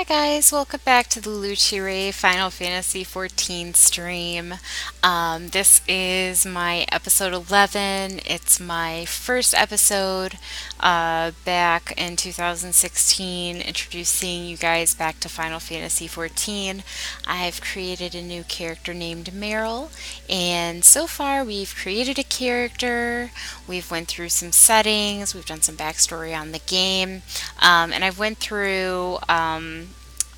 Hi guys, welcome back to the Luchi Final Fantasy XIV stream. This is my episode 11. It's my first episode back in 2016, introducing you guys back to Final Fantasy XIV. I've created a new character named Meril, and so far we've created a character, we've went through some settings, we've done some backstory on the game, and I've went through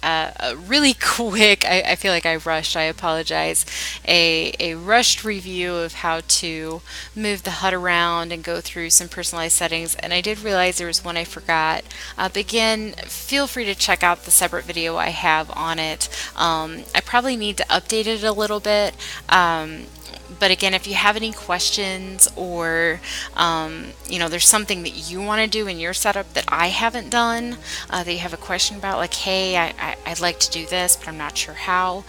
a really quick, I feel like I rushed, I apologize, a rushed review of how to move the HUD around and go through some personalized settings, and I did realize there was one I forgot. But again, feel free to check out the separate video I have on it. I probably need to update it a little bit. But again, if you have any questions or, there's something that you want to do in your setup that I haven't done, that you have a question about, like, hey, I'd like to do this, but I'm not sure how,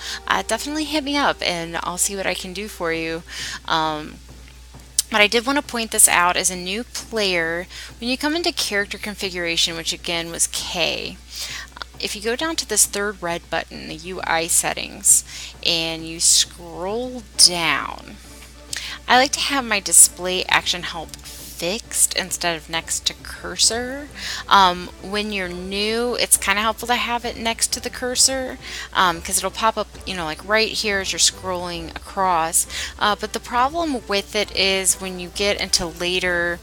definitely hit me up and I'll see what I can do for you. But I did want to point this out as a new player. When you come into character configuration, which again was K, if you go down to this third red button, the UI settings, and you scroll down, I like to have my display action help fixed instead of next to cursor. When you're new, it's kind of helpful to have it next to the cursor because it'll pop up, like right here as you're scrolling across. But the problem with it is when you get into later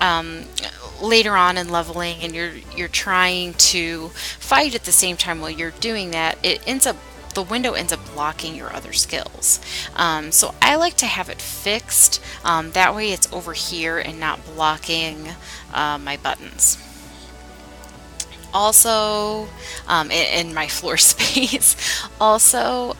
on in leveling and you're trying to fight at the same time while you're doing that, the window ends up blocking your other skills. So I like to have it fixed. That way it's over here and not blocking my buttons. Also, in my floor space, also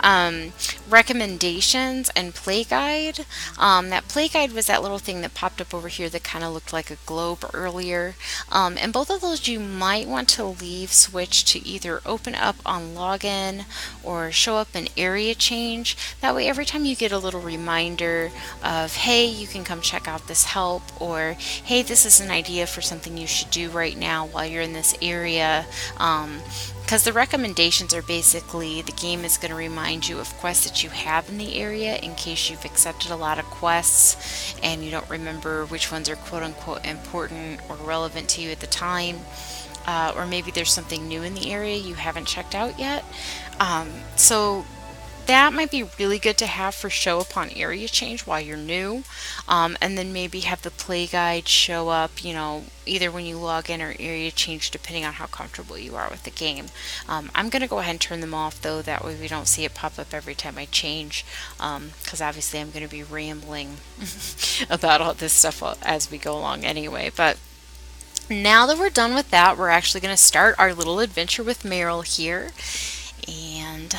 recommendations and play guide. That play guide was that little thing that popped up over here that kind of looked like a globe earlier. And both of those you might want to leave switch to either open up on login or show up in area change. That way every time you get a little reminder of, hey, you can come check out this help, or hey, this is an idea for something you should do right now while you're in this area. Because the recommendations are basically the game is going to remind you of quests that you have in the area in case you've accepted a lot of quests and you don't remember which ones are quote-unquote important or relevant to you at the time, or maybe there's something new in the area you haven't checked out yet. So that might be really good to have for show up on area change while you're new, and then maybe have the play guide show up, either when you log in or area change, depending on how comfortable you are with the game. I'm going to go ahead and turn them off, though, that way we don't see it pop up every time I change, because obviously I'm going to be rambling about all this stuff as we go along anyway. But now that we're done with that, we're actually going to start our little adventure with Meril here, and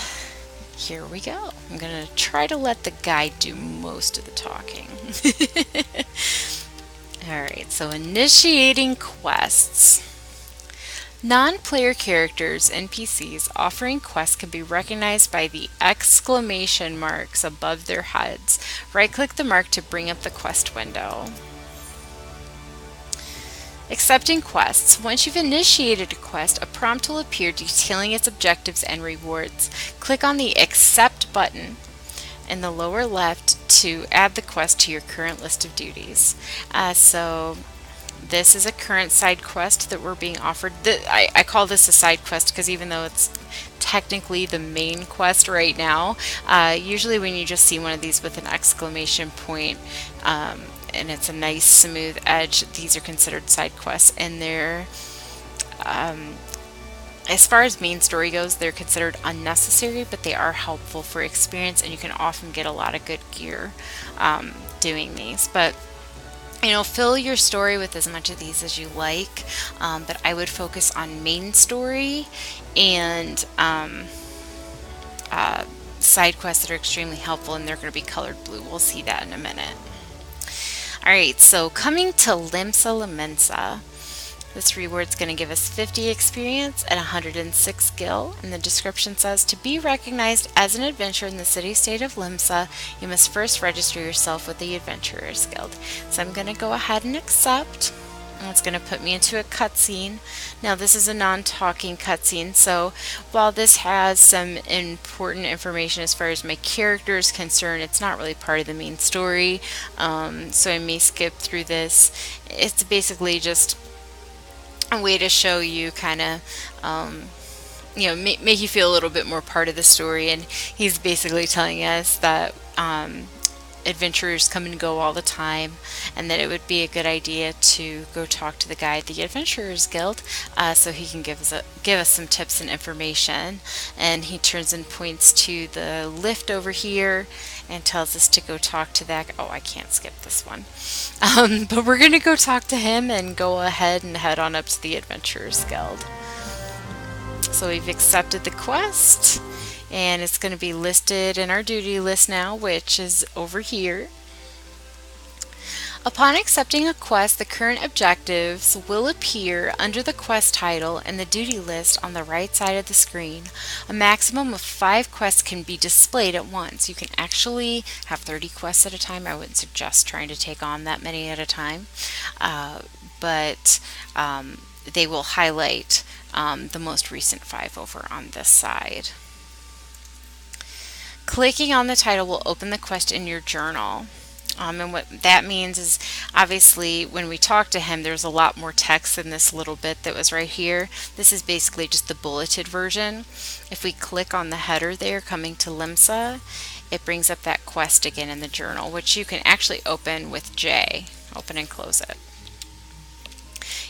here we go. I'm going to try to let the guide do most of the talking. Alright, so initiating quests. Non-player characters, NPCs, offering quests can be recognized by the exclamation marks above their heads. Right-click the mark to bring up the quest window. Accepting quests. Once you've initiated a quest, a prompt will appear detailing its objectives and rewards. Click on the Accept button in the lower left to add the quest to your current list of duties. So this is a current side quest that we're being offered. I call this a side quest because even though it's technically the main quest right now, usually when you just see one of these with an exclamation point, and it's a nice smooth edge, these are considered side quests, and they're as far as main story goes, they're considered unnecessary, but they are helpful for experience, and you can often get a lot of good gear doing these. But fill your story with as much of these as you like, but I would focus on main story and side quests that are extremely helpful, and they're going to be colored blue. We'll see that in a minute. Alright, so coming to Limsa Lominsa, this reward's going to give us 50 experience and 106 skill, and the description says, to be recognized as an adventurer in the city-state of Limsa, you must first register yourself with the Adventurers Guild. So I'm going to go ahead and accept. And it's going to put me into a cutscene. Now this is a non-talking cutscene, so while this has some important information as far as my character is concerned, it's not really part of the main story, so I may skip through this. It's basically just a way to show you kind of make you feel a little bit more part of the story. And he's basically telling us that adventurers come and go all the time, and that it would be a good idea to go talk to the guy at the Adventurers Guild, so he can give us some tips and information. And he turns and points to the lift over here and tells us to go talk to that. Oh, I can't skip this one. But we're going to go talk to him and go ahead and head on up to the Adventurers Guild. So we've accepted the quest, and it's going to be listed in our duty list now, which is over here. Upon accepting a quest, the current objectives will appear under the quest title and the duty list on the right side of the screen. A maximum of 5 quests can be displayed at once. You can actually have 30 quests at a time. I wouldn't suggest trying to take on that many at a time, but they will highlight the most recent 5 over on this side. Clicking on the title will open the quest in your journal. And what that means is, obviously, when we talk to him, there's a lot more text than this little bit that was right here. This is basically just the bulleted version. If we click on the header there, coming to Limsa, it brings up that quest again in the journal, which you can actually open with J. Open and close it.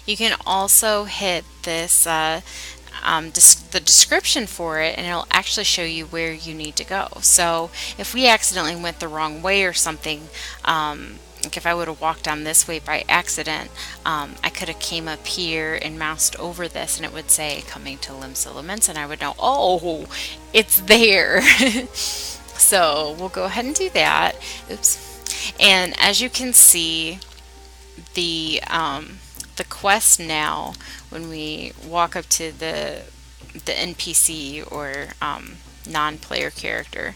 You can also hit this the description for it, and it'll actually show you where you need to go. So if we accidentally went the wrong way or something, like if I would have walked down this way by accident, I could have came up here and moused over this, and it would say coming to Limsa Lominsa, and I would know, oh, it's there. So we'll go ahead and do that. Oops. And as you can see, the quest now, when we walk up to the NPC or non-player character,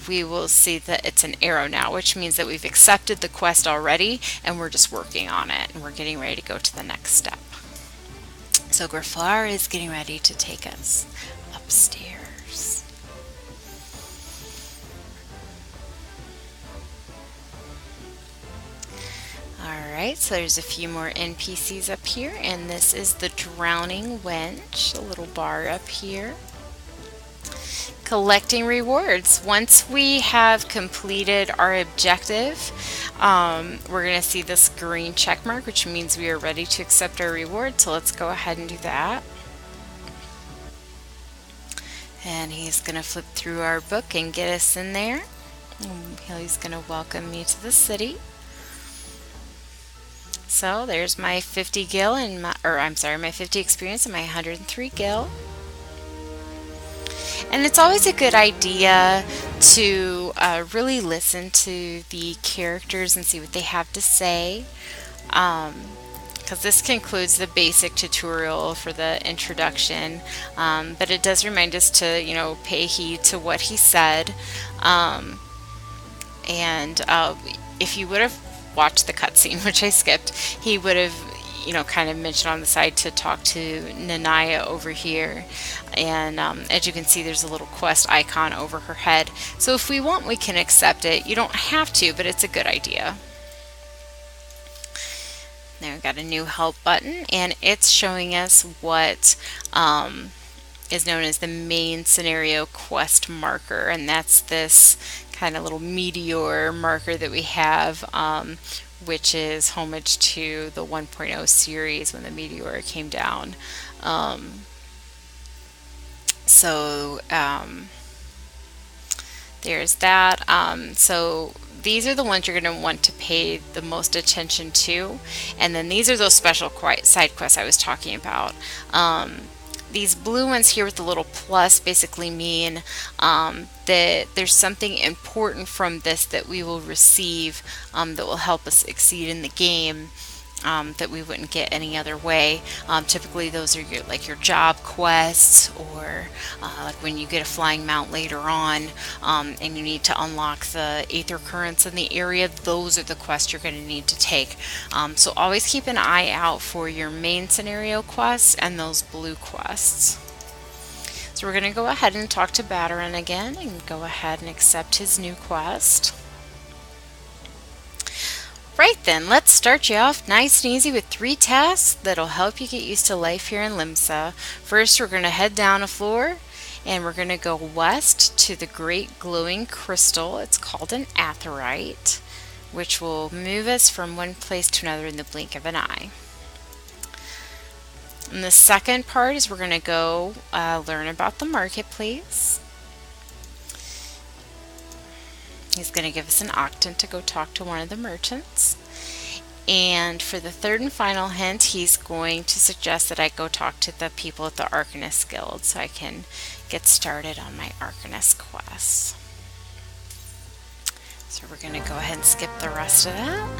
we will see that it's an arrow now, which means that we've accepted the quest already and we're just working on it, and we're getting ready to go to the next step. So Grafar is getting ready to take us upstairs. Alright, so there's a few more NPCs up here, and this is the Drowning Wench, a little bar up here. Collecting rewards. Once we have completed our objective, we're going to see this green check mark, which means we are ready to accept our reward. So let's go ahead and do that. And he's going to flip through our book and get us in there. He's going to welcome me to the city. So there's my 50 gil and my 50 experience and my 103 gil. And it's always a good idea to really listen to the characters and see what they have to say, because this concludes the basic tutorial for the introduction, but it does remind us to, pay heed to what he said. And if you would have watched the cutscene, which I skipped, he would have, kind of mentioned on the side to talk to Nanaya over here. And as you can see, there's a little quest icon over her head. So if we want, we can accept it. You don't have to, but it's a good idea. Now we've got a new help button, and it's showing us what is known as the main scenario quest marker, and that's this kind of little meteor marker that we have, which is homage to the 1.0 series when the meteor came down. There's that. So these are the ones you're going to want to pay the most attention to, and then these are those special side quests I was talking about. These blue ones here with the little plus basically mean that there's something important from this that we will receive that will help us succeed in the game. that we wouldn't get any other way. Typically those are your job quests, or like when you get a flying mount later on, and you need to unlock the aether currents in the area. Those are the quests you're going to need to take. So always keep an eye out for your main scenario quests and those blue quests. So we're going to go ahead and talk to Batterin again and go ahead and accept his new quest. Right then, let's start you off nice and easy with 3 tasks that'll help you get used to life here in Limsa. First, we're going to head down a floor and we're going to go west to the great glowing crystal. It's called an aetheryte, which will move us from one place to another in the blink of an eye. And the second part is we're going to go learn about the marketplace. He's going to give us an octant to go talk to one of the merchants. And for the third and final hint, he's going to suggest that I go talk to the people at the Arcanist Guild so I can get started on my Arcanist quest. So we're going to go ahead and skip the rest of that.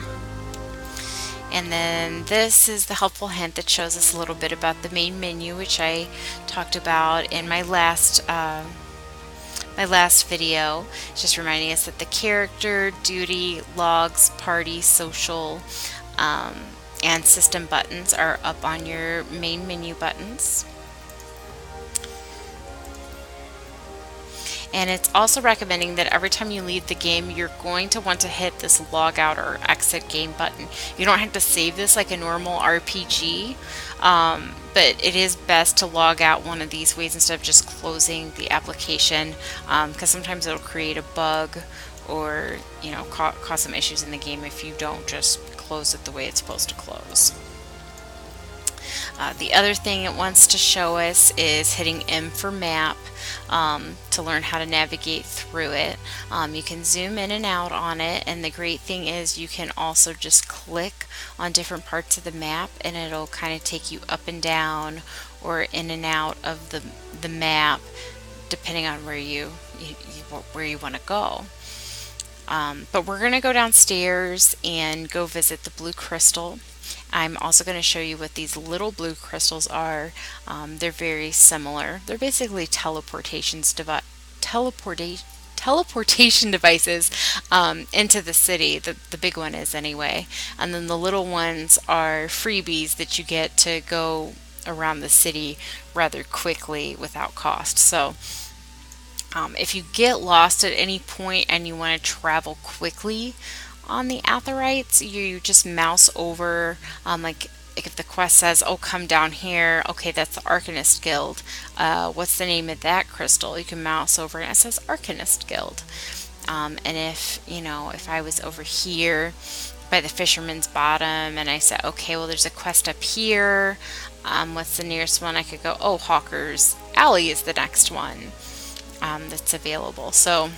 And then this is the helpful hint that shows us a little bit about the main menu, which I talked about in my last video. It's just reminding us that the character, duty, logs, party, social, and system buttons are up on your main menu buttons. And it's also recommending that every time you leave the game, you're going to want to hit this log out or exit game button. You don't have to save this like a normal RPG, but it is best to log out one of these ways instead of just closing the application, because sometimes it'll create a bug or cause some issues in the game if you don't just close it the way it's supposed to close. The other thing it wants to show us is hitting M for map to learn how to navigate through it. You can zoom in and out on it, and the great thing is you can also just click on different parts of the map and it'll kind of take you up and down or in and out of the map depending on where you want to go. But we're going to go downstairs and go visit the blue crystal. I'm also going to show you what these little blue crystals are. They're very similar. They're basically teleportation devices into the city. The big one is anyway. And then the little ones are freebies that you get to go around the city rather quickly without cost. So if you get lost at any point and you want to travel quickly on the aetherytes, you just mouse over, like if the quest says, oh, come down here, okay, that's the Arcanist Guild. What's the name of that crystal? You can mouse over and it says Arcanist Guild. And if I was over here by the Fisherman's Bottom and I said, okay, well, there's a quest up here, what's the nearest one? I could go, oh, Hawker's Alley is the next one that's available. So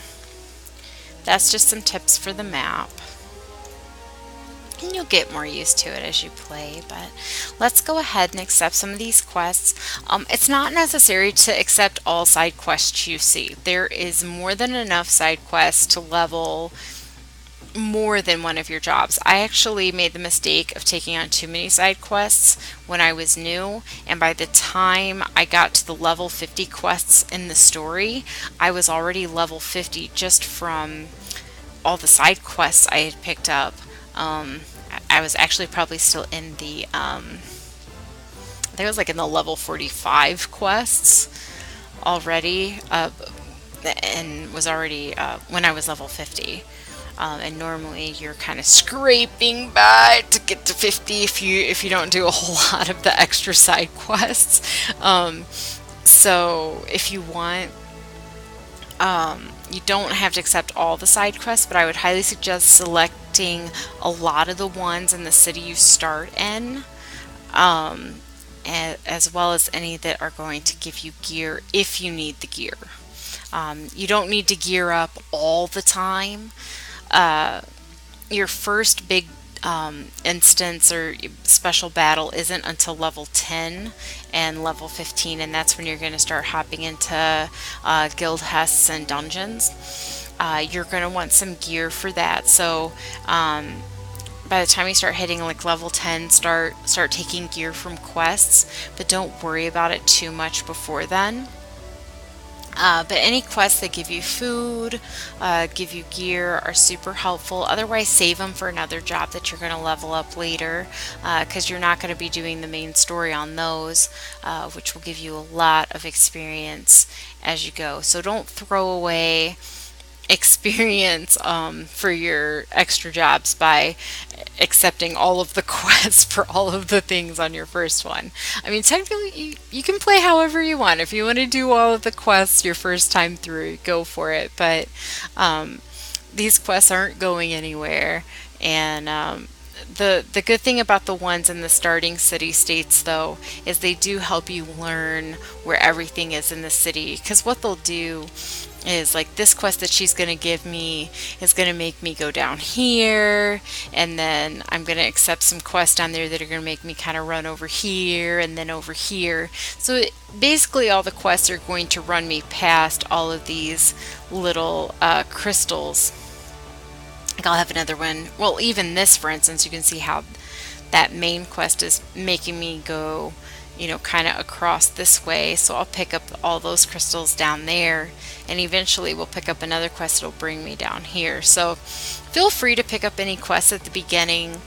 that's just some tips for the map. And you'll get more used to it as you play, but let's go ahead and accept some of these quests. It's not necessary to accept all side quests you see. There is more than enough side quests to level more than one of your jobs. I actually made the mistake of taking on too many side quests when I was new, and by the time I got to the level 50 quests in the story, I was already level 50 just from all the side quests I had picked up. I was actually probably still in the, I think it was like in the level 45 quests already, and was already, when I was level 50. And normally you're kind of scraping by to get to 50 if you don't do a whole lot of the extra side quests. So if you want, you don't have to accept all the side quests, but I would highly suggest selecting a lot of the ones in the city you start in, as well as any that are going to give you gear if you need the gear. You don't need to gear up all the time. Your first big instance or special battle isn't until level 10 and level 15, and that's when you're going to start hopping into guild hests and dungeons. You're going to want some gear for that, so by the time you start hitting like level 10, start taking gear from quests, but don't worry about it too much before then. But any quests that give you food, give you gear, are super helpful. Otherwise, save them for another job that you're going to level up later, because you're not going to be doing the main story on those, which will give you a lot of experience as you go. So don't throw away experience for your extra jobs by accepting all of the quests for all of the things on your first one. I mean, technically, you can play however you want. If you want to do all of the quests your first time through, go for it. But these quests aren't going anywhere. And the good thing about the ones in the starting city states, though, is they do help you learn where everything is in the city. Because what they'll do is, like, this quest that she's going to give me is going to make me go down here, and then I'm going to accept some quests down there that are going to make me kind of run over here and then over here. So basically all the quests are going to run me past all of these little crystals. Like, I'll have another one. Well, even this, for instance, you can see how that main quest is making me go, you know, kind of across this way. So I'll pick up all those crystals down there, and eventually we'll pick up another quest that'll bring me down here. So feel free to pick up any quests at the beginning.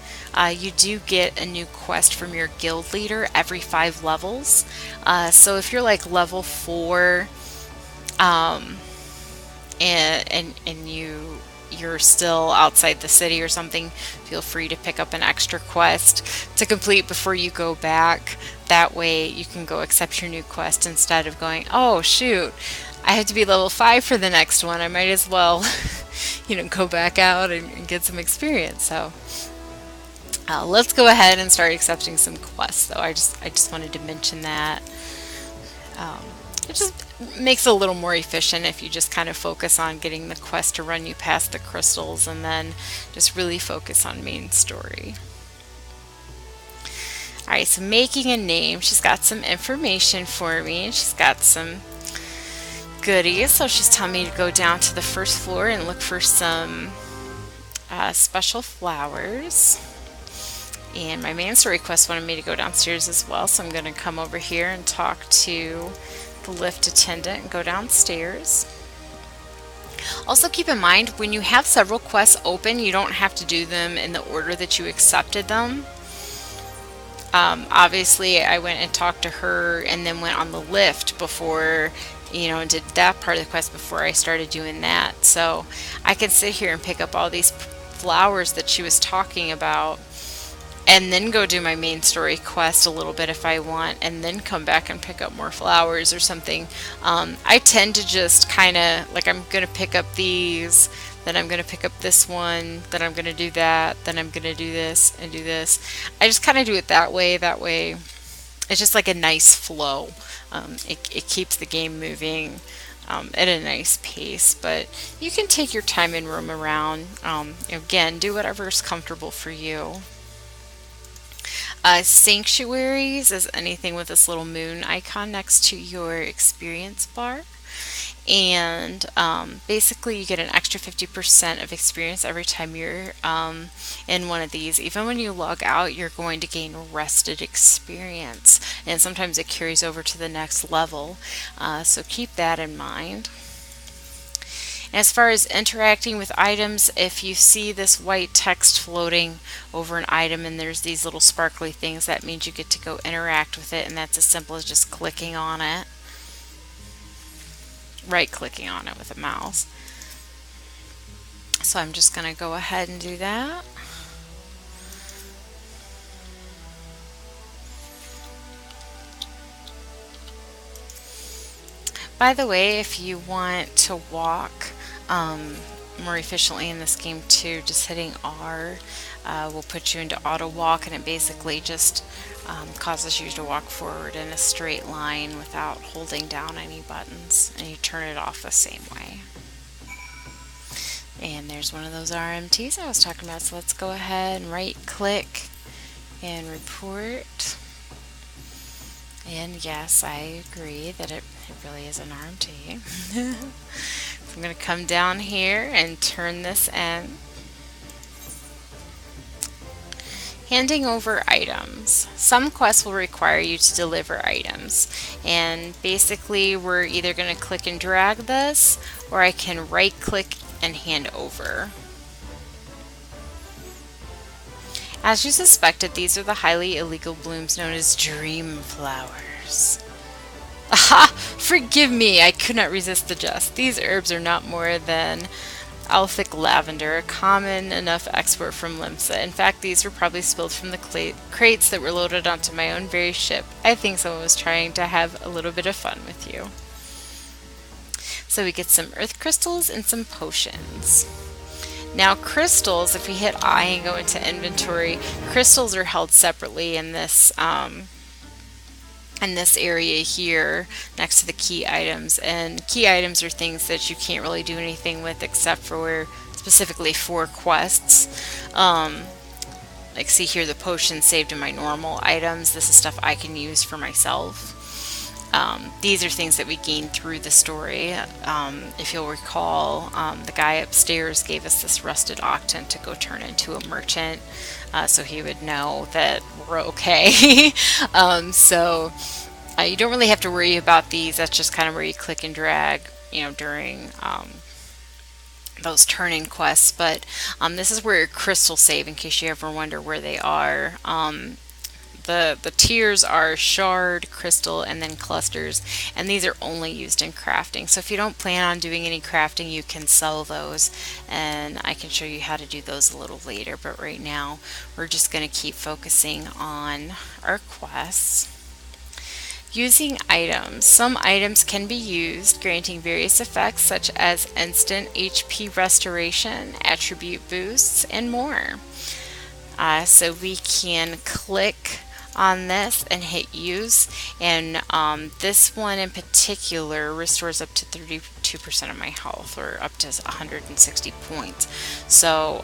You do get a new quest from your guild leader every 5 levels. So if you're like level 4, and you're still outside the city or something, feel free to pick up an extra quest to complete before you go back. That way you can go accept your new quest instead of going, oh shoot, I have to be level 5 for the next one. I might as well go back out and get some experience. So let's go ahead and start accepting some quests, though. I just wanted to mention that. It just makes it a little more efficient if you just kind of focus on getting the quest to run you past the crystals, and then just really focus on main story. Alright, so making a name. She's got some information for me. She's got some goodies. So she's telling me to go down to the first floor and look for some special flowers. And my main story quest wanted me to go downstairs as well, so I'm going to come over here and talk to the lift attendant and go downstairs. Also keep in mind, when you have several quests open, you don't have to do them in the order that you accepted them. Obviously I went and talked to her and then went on the lift before, and did that part of the quest before I started doing that. So I can sit here and pick up all these flowers that she was talking about, and then go do my main story quest a little bit if I want, and then come back and pick up more flowers or something. I tend to just kind of, like, I'm going to pick up these, then I'm going to pick up this one, then I'm going to do that, then I'm going to do this and do this. I just kind of do it that way. That way it's just like a nice flow. It keeps the game moving at a nice pace, but you can take your time and roam around. Again, do whatever is comfortable for you. Sanctuaries is anything with this little moon icon next to your experience bar, and basically you get an extra 50% of experience every time you're in one of these. Even when you log out, you're going to gain rested experience, and sometimes it carries over to the next level, so keep that in mind. As far as interacting with items, if you see this white text floating over an item and there's these little sparkly things, that means you get to go interact with it, and that's as simple as just clicking on it. Right-clicking on it with a mouse. So I'm just going to go ahead and do that. By the way, if you want to walk more efficiently in this game too, just hitting R will put you into auto walk, and it basically just causes you to walk forward in a straight line without holding down any buttons, and you turn it off the same way. And there's one of those RMTs I was talking about, so let's go ahead and right click and report. And yes, I agree that it really is an RMT. So I'm going to come down here and turn this in. Handing over items. Some quests will require you to deliver items, and basically we're either going to click and drag this, or I can right click and hand over. As you suspected, these are the highly illegal blooms known as dream flowers. Aha! Forgive me, I could not resist the jest. These herbs are not more than Alphic lavender, a common enough export from Limsa. In fact, these were probably spilled from the crates that were loaded onto my own very ship. I think someone was trying to have a little bit of fun with you. So we get some earth crystals and some potions. Now crystals, if we hit I and go into inventory, crystals are held separately in this area here next to the key items, and key items are things that you can't really do anything with except for specifically for quests. Like see here, the potion saved in my normal items. This is stuff I can use for myself. These are things that we gain through the story. If you'll recall, the guy upstairs gave us this rusted octant to go turn into a merchant, so he would know that we're okay. So you don't really have to worry about these. That's just kind of where you click and drag, during those turn-in quests. But this is where your crystals save, in case you ever wonder where they are. The tiers are shard, crystal, and then clusters, and these are only used in crafting. So if you don't plan on doing any crafting, you can sell those, and I can show you how to do those a little later. But right now, we're just going to keep focusing on our quests. Using items. Some items can be used, granting various effects such as instant HP restoration, attribute boosts, and more. So we can click on this and hit use, and this one in particular restores up to 32% of my health, or up to 160 points. So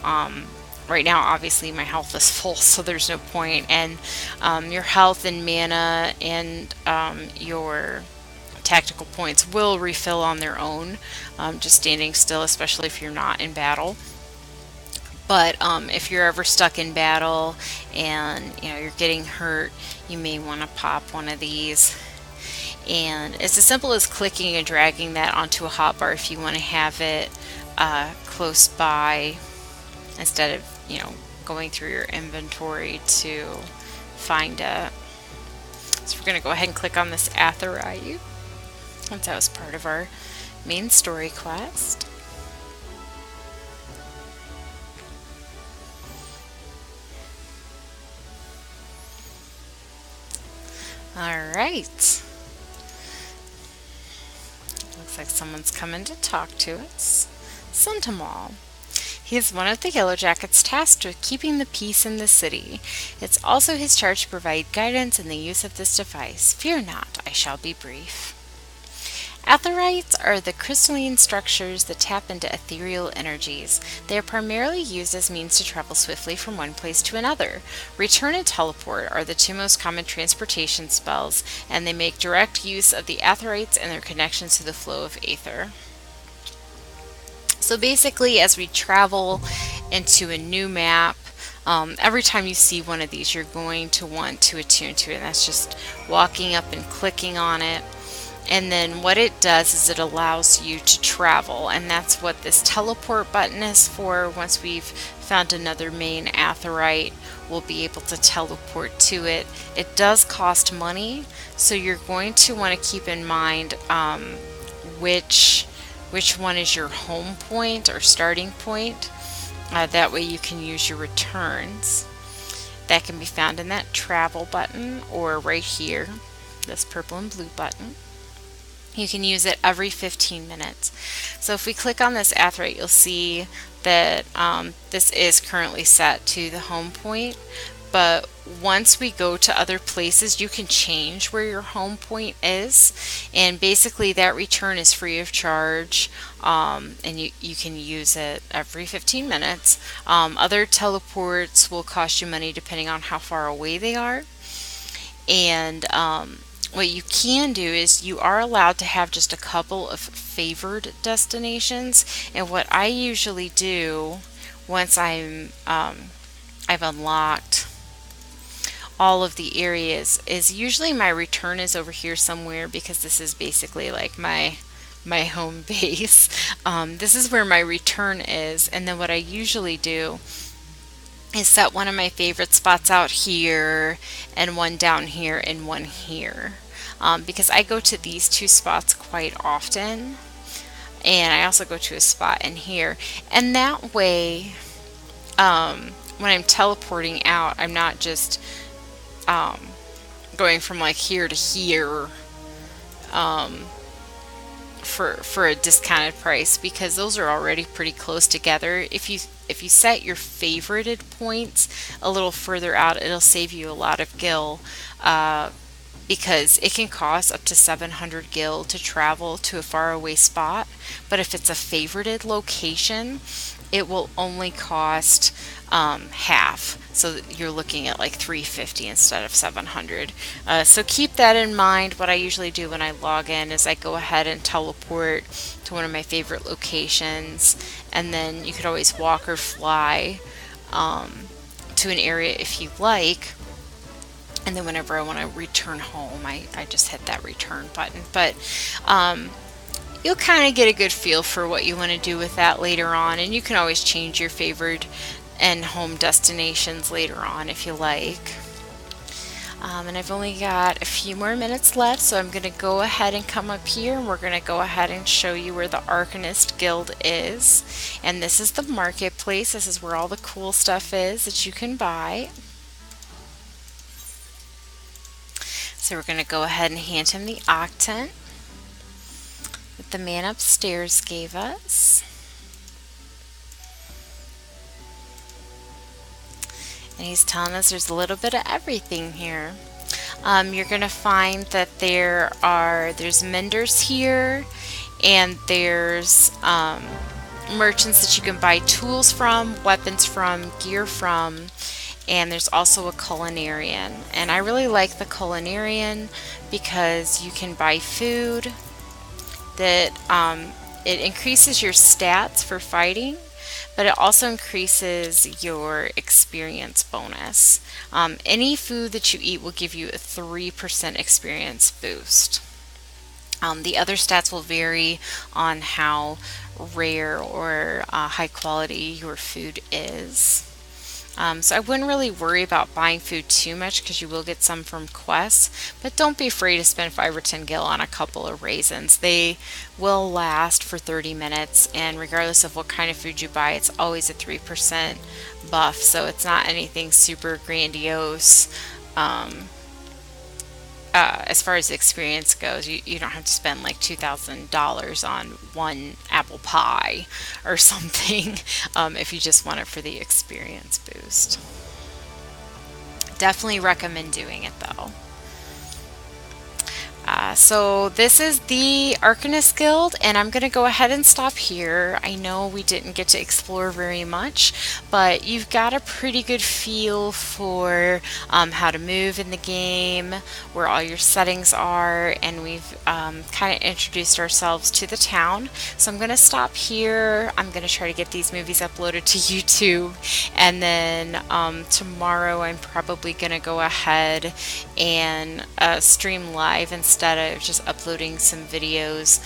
right now obviously my health is full, so there's no point, and your health and mana and your tactical points will refill on their own, just standing still, especially if you're not in battle. But if you're ever stuck in battle and you're getting hurt, you may want to pop one of these. And it's as simple as clicking and dragging that onto a hotbar if you want to have it close by, instead of going through your inventory to find it. So we're going to go ahead and click on this Atherite, since that was part of our main story quest. Alright. Looks like someone's coming to talk to us. Centamal. He is one of the Yellow Jackets tasked with keeping the peace in the city. It's also his charge to provide guidance in the use of this device. Fear not, I shall be brief. Aetherites are the crystalline structures that tap into ethereal energies. They are primarily used as means to travel swiftly from one place to another. Return and teleport are the two most common transportation spells, and they make direct use of the Aetherites and their connections to the flow of aether. So basically, as we travel into a new map, every time you see one of these, you're going to want to attune to it, and that's just walking up and clicking on it. And then what it does is it allows you to travel, and that's what this teleport button is for. Once we've found another main Aetherite, we'll be able to teleport to it. It does cost money, so you're going to want to keep in mind which one is your home point or starting point. That way you can use your returns. That can be found in that travel button, or right here, this purple and blue button. You can use it every 15 minutes. So if we click on this Aetherite, you'll see that this is currently set to the home point, but once we go to other places, you can change where your home point is, and basically that return is free of charge, and you can use it every 15 minutes. Other teleports will cost you money depending on how far away they are, and what you can do is you are allowed to have just a couple of favored destinations, and what I usually do once I've unlocked all of the areas is usually my return is over here somewhere, because this is basically like my home base. This is where my return is, and then what I usually do is set one of my favorite spots out here, and one down here, and one here. Because I go to these two spots quite often, and I also go to a spot in here, and that way, when I'm teleporting out, I'm not just going from like here to here for a discounted price, because those are already pretty close together. If you set your favorited points a little further out, it'll save you a lot of gil, because it can cost up to 700 gil to travel to a faraway spot. But if it's a favorited location, it will only cost half. So you're looking at like 350 instead of 700. So keep that in mind. What I usually do when I log in is I go ahead and teleport to one of my favorite locations, and then you could always walk or fly to an area if you like. And then whenever I want to return home, I just hit that return button. But you'll kind of get a good feel for what you want to do with that later on, and you can always change your favored and home destinations later on if you like. And I've only got a few more minutes left, so I'm going to go ahead and come up here, and we're going to go ahead and show you where the Arcanist Guild is. And this is the marketplace. This is where all the cool stuff is that you can buy. So we're going to go ahead and hand him the octant that the man upstairs gave us. And he's telling us there's a little bit of everything here. You're going to find that there's menders here, and there's merchants that you can buy tools from, weapons from, gear from, and there's also a culinarian. And I really like the culinarian because you can buy food that it increases your stats for fighting, but it also increases your experience bonus. Any food that you eat will give you a 3% experience boost. The other stats will vary on how rare or high quality your food is. So I wouldn't really worry about buying food too much, because you will get some from quests, but don't be afraid to spend 5 or 10 gil on a couple of raisins. They will last for 30 minutes, and regardless of what kind of food you buy, it's always a 3% buff, so it's not anything super grandiose. As far as the experience goes, you don't have to spend like $2,000 on one apple pie or something if you just want it for the experience boost. Definitely recommend doing it though. So this is the Arcanist Guild, and I'm going to go ahead and stop here. I know we didn't get to explore very much, but you've got a pretty good feel for how to move in the game, where all your settings are, and we've kind of introduced ourselves to the town. So I'm going to stop here. I'm going to try to get these movies uploaded to YouTube, and then tomorrow I'm probably going to go ahead and stream live instead of just uploading some videos.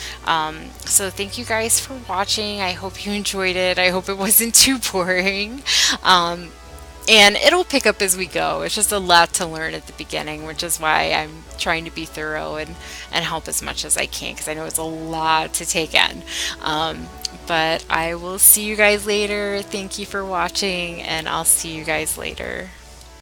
So thank you guys for watching. I hope you enjoyed it. I hope it wasn't too boring. And it'll pick up as we go. It's just a lot to learn at the beginning, which is why I'm trying to be thorough and help as much as I can, because I know it's a lot to take in. But I will see you guys later. Thank you for watching, and I'll see you guys later.